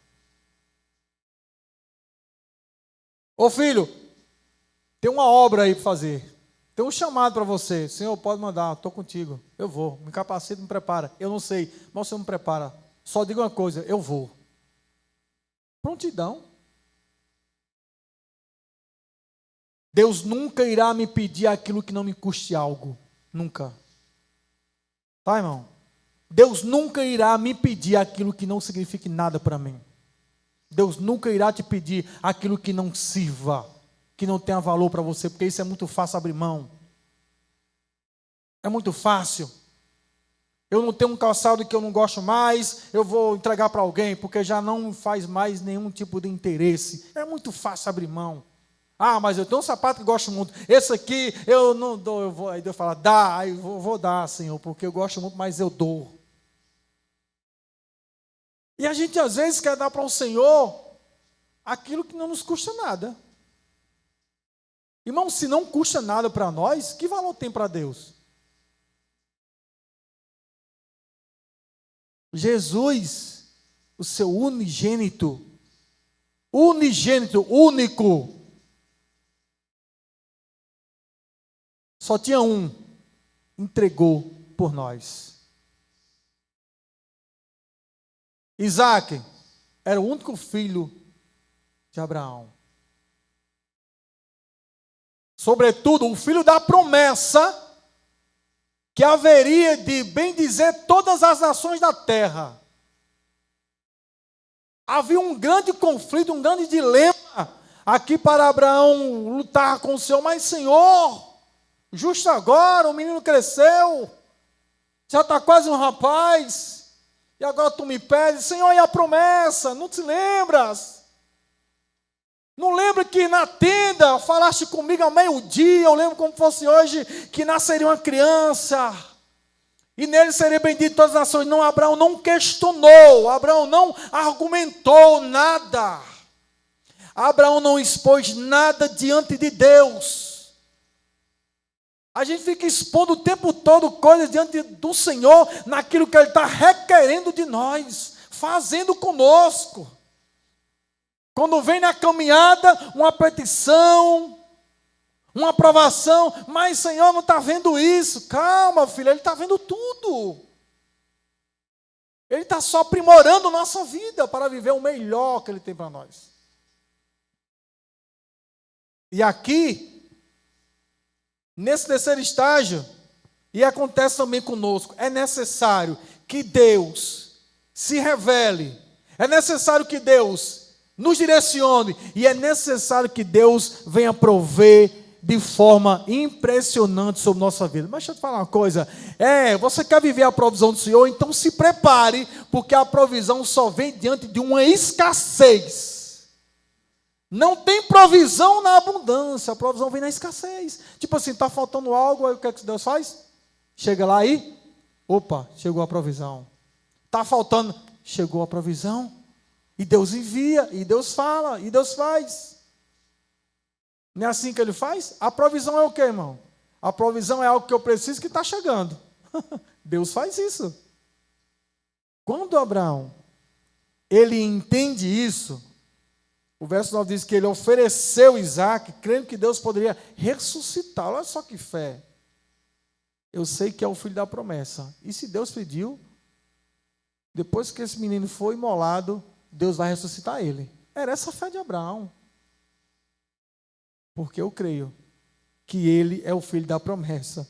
Ô filho, tem uma obra aí para fazer. Tem um chamado para você. Senhor, pode mandar, estou contigo. Eu vou, me capacito, me prepara. Eu não sei, mas o Senhor me prepara. Só diga uma coisa, eu vou. Prontidão. Deus nunca irá me pedir aquilo que não me custe algo. Nunca. Tá, irmão? Deus nunca irá me pedir aquilo que não signifique nada para mim. Deus nunca irá te pedir aquilo que não sirva, que não tenha valor para você, porque isso é muito fácil abrir mão. É muito fácil. Eu não tenho um calçado que eu não gosto mais, eu vou entregar para alguém, porque já não faz mais nenhum tipo de interesse. É muito fácil abrir mão. Ah, mas eu tenho um sapato que gosto muito. Esse aqui eu não dou. Eu vou, aí Deus fala, dá, aí eu vou dar, Senhor, porque eu gosto muito, mas eu dou. E a gente às vezes quer dar para o Senhor aquilo que não nos custa nada. Irmão, se não custa nada para nós, que valor tem para Deus? Jesus, o seu unigênito, único. Só tinha um, entregou por nós. Isaac era o único filho de Abraão. Sobretudo, o filho da promessa, que haveria de bendizer todas as nações da terra. Havia um grande conflito, um grande dilema aqui para Abraão lutar com o Senhor. Mas, Senhor, justo agora, o menino cresceu, já está quase um rapaz, e agora tu me pedes, Senhor, e a promessa? Não te lembras? Não lembra que na tenda falaste comigo ao meio-dia? Eu lembro como fosse hoje, que nasceria uma criança, e nele seria bendito todas as nações. Não, Abraão não questionou, Abraão não argumentou nada, Abraão não expôs nada diante de Deus. A gente fica expondo o tempo todo coisas diante do Senhor, naquilo que Ele está requerendo de nós, fazendo conosco. Quando vem na caminhada uma petição, uma aprovação, mas o Senhor não está vendo isso. Calma, filho, Ele está vendo tudo. Ele está só aprimorando nossa vida para viver o melhor que Ele tem para nós. E aqui, nesse terceiro estágio, e acontece também conosco, é necessário que Deus se revele, é necessário que Deus nos direcione, e é necessário que Deus venha prover de forma impressionante sobre nossa vida. Mas deixa eu te falar uma coisa, você quer viver a provisão do Senhor, então se prepare, porque a provisão só vem diante de uma escassez. Não tem provisão na abundância, a provisão vem na escassez. Tipo assim, está faltando algo, aí o que é que Deus faz? Chega lá e, opa, chegou a provisão. Está faltando, chegou a provisão. E Deus envia, e Deus fala, e Deus faz. Não é assim que Ele faz? A provisão é o quê, irmão? A provisão é algo que eu preciso que está chegando. Deus faz isso. Quando Abraão, ele entende isso, o verso 9 diz que ele ofereceu Isaac, crendo que Deus poderia ressuscitá-lo. Olha só que fé. Eu sei que é o filho da promessa. E se Deus pediu, depois que esse menino foi imolado, Deus vai ressuscitar ele. Era essa a fé de Abraão. Porque eu creio que ele é o filho da promessa.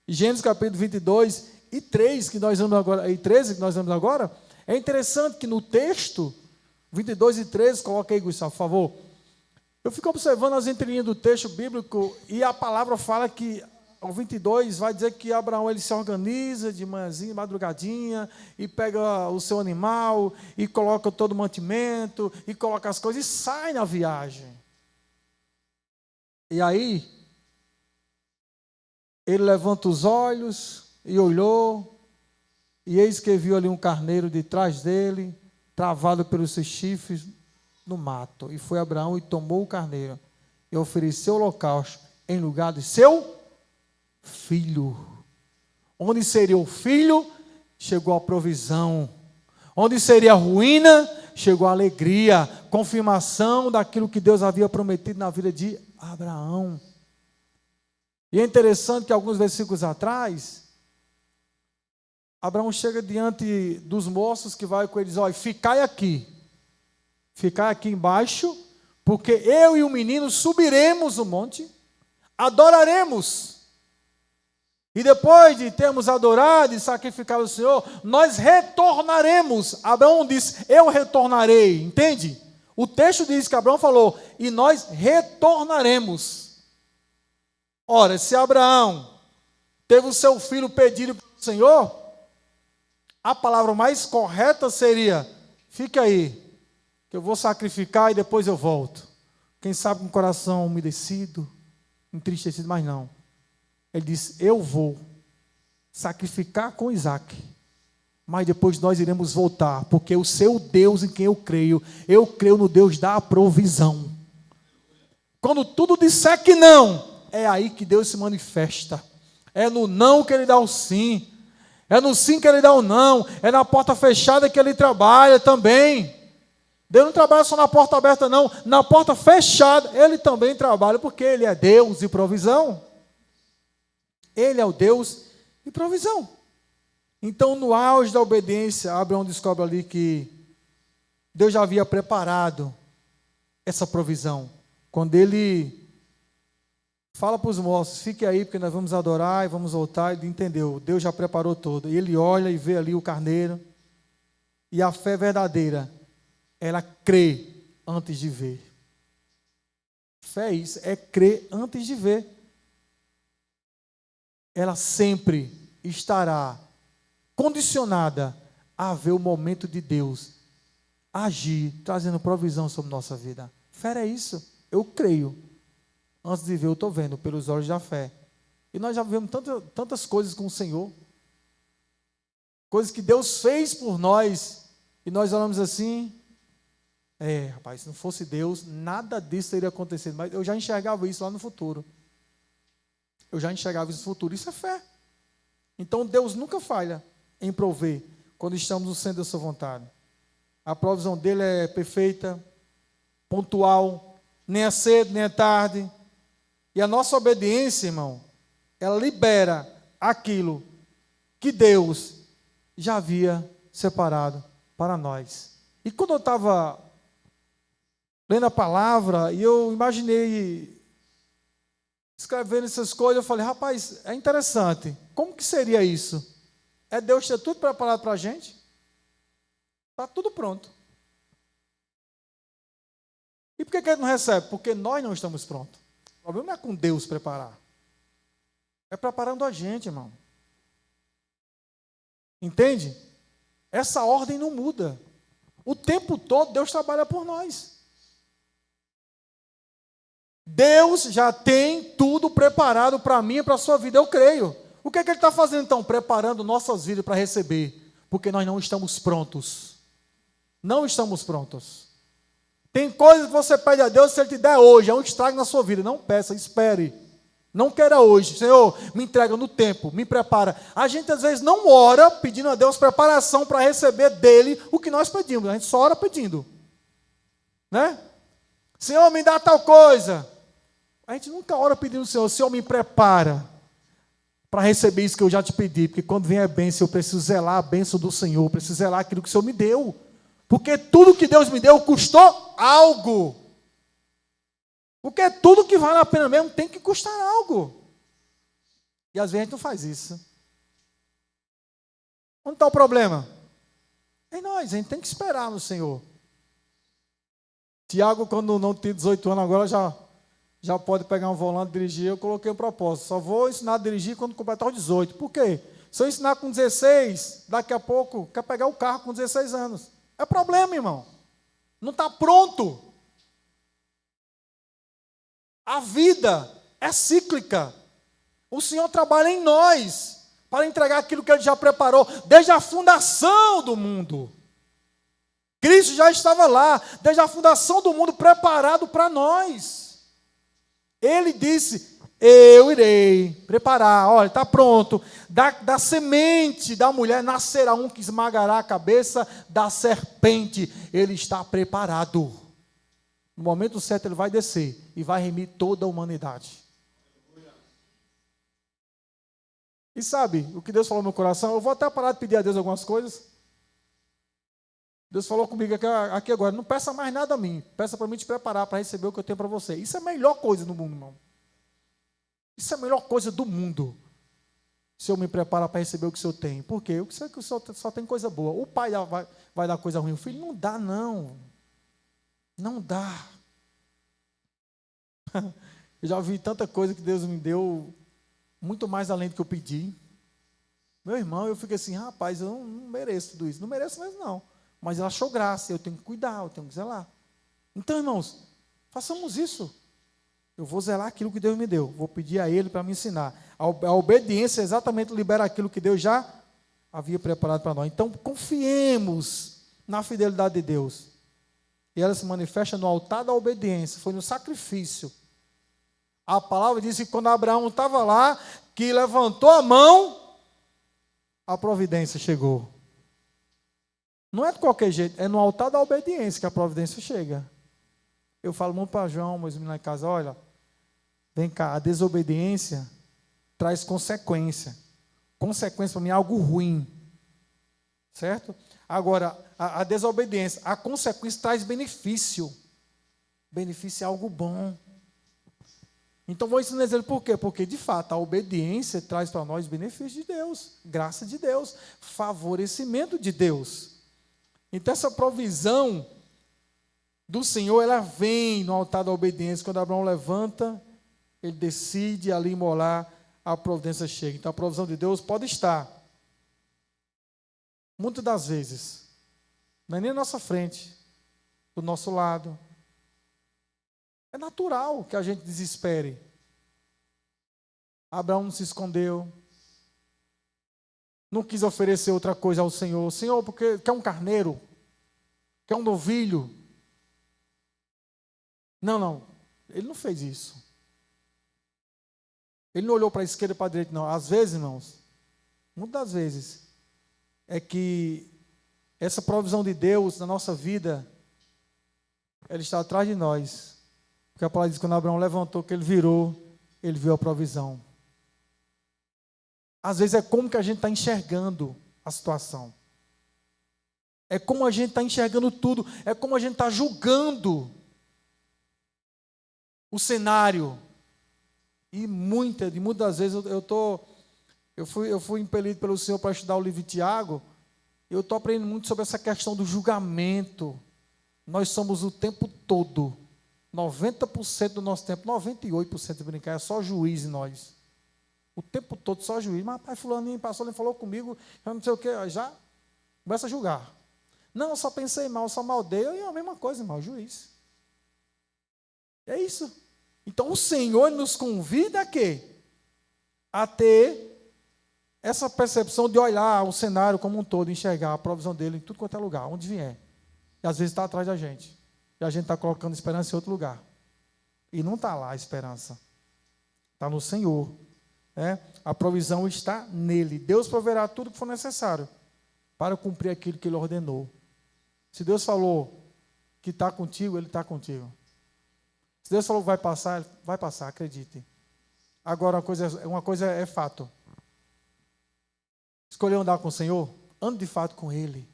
Gênesis capítulo 22 e 3, que nós vamos agora, e 13, que nós vamos agora, é interessante que no texto, 22 e 13, coloca aí, Gustavo, por favor. Eu fico observando as entrelinhas do texto bíblico, e a palavra fala que, ao 22, vai dizer que Abraão ele se organiza de manhãzinha, madrugadinha, e pega o seu animal, e coloca todo o mantimento, e coloca as coisas, e sai na viagem. E aí, ele levanta os olhos, e olhou, e eis que viu ali um carneiro de trás dele, travado pelos seus chifres no mato. E foi Abraão e tomou o carneiro, e ofereceu o holocausto em lugar de seu filho. Onde seria o filho, chegou a provisão. Onde seria a ruína, chegou a alegria, confirmação daquilo que Deus havia prometido na vida de Abraão. E é interessante que alguns versículos atrás, Abraão chega diante dos moços que vai com eles, olha, ficai aqui embaixo, porque eu e o menino subiremos o monte, adoraremos. E depois de termos adorado e sacrificado o Senhor, nós retornaremos. Abraão disse, eu retornarei, entende? O texto diz que Abraão falou, e nós retornaremos. Ora, se Abraão teve o seu filho pedido pelo Senhor, a palavra mais correta seria, fica aí, que eu vou sacrificar e depois eu volto. Quem sabe com o coração umedecido, entristecido, mas não. Ele disse, eu vou sacrificar com Isaac, mas depois nós iremos voltar, porque o seu Deus em quem eu creio no Deus da provisão. Quando tudo disser que não, é aí que Deus se manifesta. É no não que Ele dá o sim. É no sim que Ele dá o não. É na porta fechada que Ele trabalha também. Deus não trabalha só na porta aberta, não. Na porta fechada, Ele também trabalha, porque Ele é Deus de provisão. Ele é o Deus de provisão. Então, no auge da obediência, Abraão descobre ali que Deus já havia preparado essa provisão. Quando ele fala para os moços, fique aí, porque nós vamos adorar e vamos voltar, ele entendeu, Deus já preparou tudo. E ele olha e vê ali o carneiro, e a fé verdadeira, ela crê antes de ver. Fé é isso, é crer antes de ver. Ela sempre estará condicionada a ver o momento de Deus agir, trazendo provisão sobre nossa vida. Fé é isso, eu creio. Antes de ver, eu estou vendo pelos olhos da fé. E nós já vivemos tantas coisas com o Senhor, coisas que Deus fez por nós, e nós olhamos assim, rapaz, se não fosse Deus, nada disso teria acontecido, mas eu já enxergava isso lá no futuro. Eu já enxergava isso no futuro, isso é fé. Então Deus nunca falha em prover, quando estamos no centro da sua vontade. A provisão dele é perfeita, pontual, nem é cedo, nem é tarde. E a nossa obediência, irmão, ela libera aquilo que Deus já havia separado para nós. E quando eu estava lendo a palavra, e eu imaginei escrevendo essas coisas, eu falei, rapaz, é interessante. Como que seria isso? É Deus ter tudo preparado para a gente? Está tudo pronto. E por que ele não recebe? Porque nós não estamos prontos. O problema não é com Deus preparar. É preparando a gente, irmão. Entende? Essa ordem não muda. O tempo todo Deus trabalha por nós. Deus já tem tudo preparado para mim e para a sua vida, eu creio. O que é que Ele está fazendo então? Preparando nossas vidas para receber. Porque nós não estamos prontos. Não estamos prontos. Tem coisas que você pede a Deus, se Ele te der hoje, é um estrago na sua vida. Não peça, espere. Não queira hoje. Senhor, me entrega no tempo, me prepara. A gente às vezes não ora pedindo a Deus preparação para receber dEle o que nós pedimos. A gente só ora pedindo. Né? Senhor, me dá tal coisa. A gente nunca ora pedindo ao Senhor, Senhor, me prepara para receber isso que eu já te pedi. Porque quando vem a bênção, eu preciso zelar a bênção do Senhor. Eu preciso zelar aquilo que o Senhor me deu. Porque tudo que Deus me deu custou algo. Porque tudo que vale a pena mesmo tem que custar algo. E às vezes a gente não faz isso. Onde está o problema? Em nós, a gente tem que esperar no Senhor. Tiago, quando não tem 18 anos, agora já pode pegar um volante e dirigir. Eu coloquei um propósito. Só vou ensinar a dirigir quando completar os 18. Por quê? Se eu ensinar com 16, daqui a pouco, quer pegar o carro com 16 anos. É problema, irmão. Não está pronto. A vida é cíclica. O Senhor trabalha em nós para entregar aquilo que Ele já preparou desde a fundação do mundo. Cristo já estava lá, desde a fundação do mundo, preparado para nós. Ele disse, eu irei preparar, olha, está pronto. Da semente da mulher nascerá um que esmagará a cabeça da serpente. Ele está preparado. No momento certo ele vai descer e vai remir toda a humanidade. E sabe o que Deus falou no meu coração? Eu vou até parar de pedir a Deus algumas coisas. Deus falou comigo aqui agora, não peça mais nada a mim. Peça para mim te preparar para receber o que eu tenho para você. Isso é a melhor coisa no mundo, irmão. Isso é a melhor coisa do mundo. Se eu me preparar para receber o que o Senhor tem. Por quê? O Senhor só tem coisa boa. O pai vai dar coisa ruim. O filho não dá, não. Não dá. Eu já vi tanta coisa que Deus me deu, muito mais além do que eu pedi. Meu irmão, eu fiquei assim, rapaz, eu não mereço tudo isso. Não mereço mesmo, não. Mas Ele achou graça, eu tenho que cuidar, eu tenho que zelar. Então, irmãos, façamos isso. Eu vou zelar aquilo que Deus me deu. Vou pedir a Ele para me ensinar. A obediência exatamente libera aquilo que Deus já havia preparado para nós. Então, confiemos na fidelidade de Deus. E ela se manifesta no altar da obediência. Foi no sacrifício. A palavra diz que quando Abraão estava lá, que levantou a mão a providência chegou. Não é de qualquer jeito, é no altar da obediência que a providência chega. Eu falo muito para João, meus meninos lá em casa, olha, vem cá, a desobediência traz consequência. Consequência para mim é algo ruim. Certo? Agora, a desobediência, a consequência traz benefício. Benefício é algo bom. Então, vou ensinar ele por quê? Porque, de fato, a obediência traz para nós benefício de Deus, graça de Deus, favorecimento de Deus. Então, essa provisão do Senhor, ela vem no altar da obediência. Quando Abraão levanta, ele decide ali imolar, a providência chega. Então, a provisão de Deus pode estar, muitas das vezes, não é nem na nossa frente, do nosso lado. É natural que a gente desespere. Abraão não se escondeu, não quis oferecer outra coisa ao Senhor. Senhor, porque quer um carneiro? Quer um novilho? Não, ele não fez isso. Ele não olhou para a esquerda e para a direita, não. Às vezes, irmãos, muitas das vezes, é que essa provisão de Deus na nossa vida, ela está atrás de nós. Porque a palavra diz que quando Abraão levantou, que ele virou, ele viu a provisão. Às vezes é como que a gente está enxergando a situação. É como a gente está enxergando tudo. É como a gente está julgando o cenário. E muitas das vezes eu fui impelido pelo Senhor para estudar o livro de Tiago. Eu estou aprendendo muito sobre essa questão do julgamento. Nós somos o tempo todo, 90% do nosso tempo, 98% de brincar, é só juiz em nós. O tempo todo só juiz. Mas, pai, fulaninho passou, ele falou comigo, eu não sei o que, já começa a julgar. Não, eu só pensei mal, só maldei, e é a mesma coisa, irmão, juiz. É isso. Então, o Senhor nos convida a quê? A ter essa percepção de olhar o cenário como um todo, enxergar a provisão dele em tudo quanto é lugar, onde vier. E às vezes está atrás da gente. E a gente está colocando esperança em outro lugar. E não está lá a esperança. Está no Senhor. A provisão está nele. Deus proverá tudo que for necessário para cumprir aquilo que ele ordenou. Se Deus falou que está contigo, ele está contigo. Se Deus falou que vai passar, acredite. Agora, uma coisa é fato. Escolheu andar com o Senhor? Ande de fato com Ele.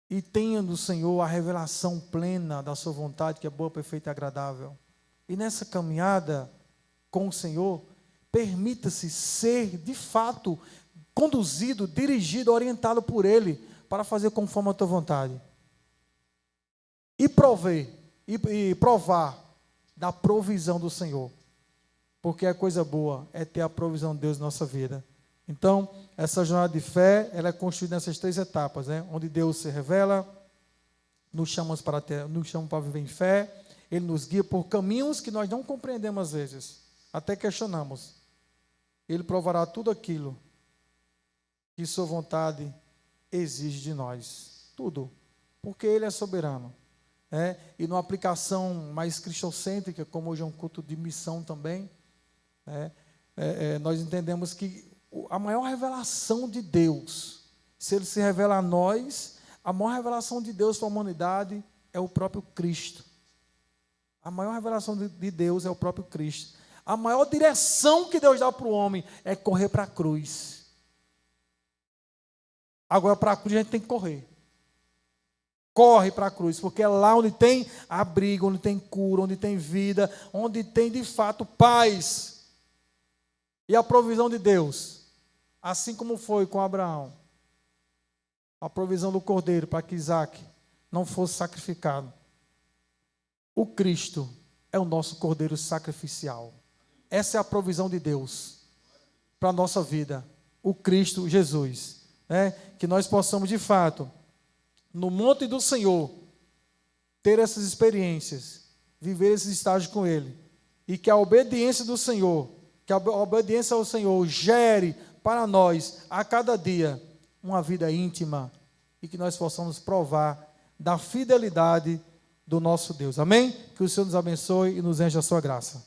E tenha no Senhor a revelação plena da sua vontade, que é boa, perfeita e agradável. E nessa caminhada com o Senhor, permita-se ser, de fato, conduzido, dirigido, orientado por Ele, para fazer conforme a tua vontade. E provar da provisão do Senhor. Porque a coisa boa é ter a provisão de Deus na nossa vida. Então, essa jornada de fé, ela é construída nessas 3 etapas, onde Deus se revela, nos chama para viver em fé, Ele nos guia por caminhos que nós não compreendemos às vezes, até questionamos. Ele provará tudo aquilo que sua vontade exige de nós. Tudo. Porque Ele é soberano. E numa aplicação mais cristocêntrica, como hoje é um culto de missão também, nós entendemos que a maior revelação de Deus, se Ele se revela a nós, a maior revelação de Deus para a humanidade é o próprio Cristo. A maior revelação de Deus é o próprio Cristo. A maior direção que Deus dá para o homem é correr para a cruz. Agora, para a cruz a gente tem que correr. Corre para a cruz, porque é lá onde tem abrigo, onde tem cura, onde tem vida, onde tem de fato paz. E a provisão de Deus, assim como foi com Abraão, a provisão do cordeiro para que Isaac não fosse sacrificado. O Cristo é o nosso cordeiro sacrificial. Essa é a provisão de Deus para a nossa vida. O Cristo Jesus. Que nós possamos de fato, no monte do Senhor, ter essas experiências, viver esses estágios com Ele, e que a obediência do Senhor, que a obediência ao Senhor gere para nós, a cada dia, uma vida íntima, e que nós possamos provar da fidelidade do nosso Deus. Amém? Que o Senhor nos abençoe e nos enche a sua graça.